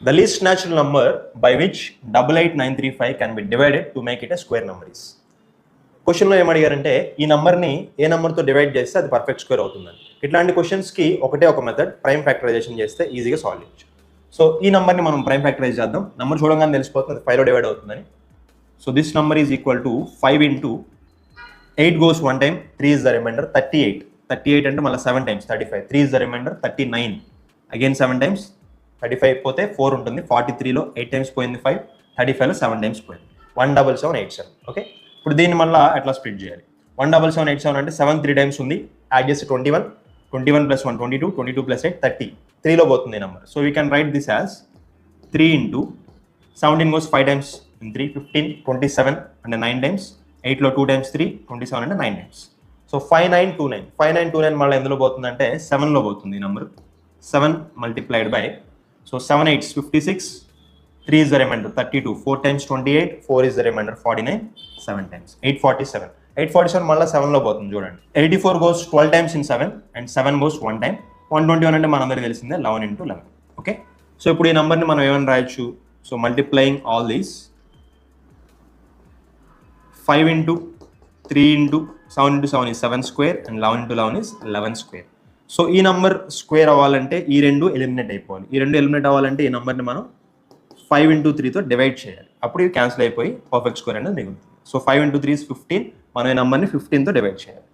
The least natural number by which 88935 can be divided to make it a square number is. క్వశ్చన్లో ఏమడిగారంటే ఈ నెంబర్ని ఏ నెంబర్తో divide చేస్తే అది పర్ఫెక్ట్ స్క్వేర్ అవుతుందని. ఇట్లాంటి క్వశ్చన్స్కి ఒకటే ఒక మెథడ్, ప్రైమ్ ఫ్యాక్టరైజేషన్ చేస్తే ఈజీగా సాల్వ్ చేయొచ్చు. సో ఈ నెంబర్ని మనం ప్రైమ్ ఫ్యాక్టరైజ్ చేద్దాం. నెంబర్ చూడగానే తెలిసిపోతుంది అది 5లో డివైడ్ అవుతుందని. So this number is equal to 5 into 8 goes 1 time, 3 is the remainder, 38. 38 అంటే మళ్ళీ 7 times 35, 3 is the remainder, 39. Again 7 times, 35 పోతే 4 ఉంటుంది, 43లో 8 times పోయింది 5, 35లో 7 times పోయింది, 17787. ఓకే, ఇప్పుడు దీన్ని మళ్ళీ ఎట్లా స్ప్లిట్ చేయాలి? 17787 అంటే 7 3 times ఉంది, యాడ్ చేసి 21, 21 plus 1 22, 22 plus 8 30, 3లో పోతుంది number. So we can write this as 3 into 17 goes 5 times in 3, 15, 27 అంటే 9 times, 8లో 2 times 3, 27 అంటే 9 times. సో 5929, 5929 మళ్ళీ ఎందులో పోతుందంటే 7లో పోతుంది ఈ number. 7 multiplied by, so 7 8s 56, 3 is the remainder 32, 4 times 28, 4 is the remainder 49, 7 times 847. 847 మళ్ళీ 7లో పోతుంది చూడండి. 84 goes 12 times in 7 and 7 goes 1 time. 121 అంటే మనందరికీ తెలిసిందే 11 into 11. ఓకే, సో ఇప్పుడు ఈ నెంబర్ని మనం ఏమైనా రాయొచ్చు. So multiplying all these 5 into 3 into 7 into 7 is 7 square and 11 into 11 is 11 square. So ఈ నెంబర్ స్క్వేర్ అవ్వాలంటే ఈ రెండు ఎలిమినేట్ అయిపోవాలి. ఈ రెండు ఎలిమినేట్ అవ్వాలంటే ఈ నెంబర్ని మనం 5 into 3తో డివైడ్ చేయాలి. అప్పుడు ఇవి క్యాన్సిల్ అయిపోయి పర్ఫెక్ట్ స్క్వేర్ అనేది మిగులుతుంది. So 5 into 3 is 15. మనం ఈ నెంబర్ని 15తో డివైడ్ చేయాలి.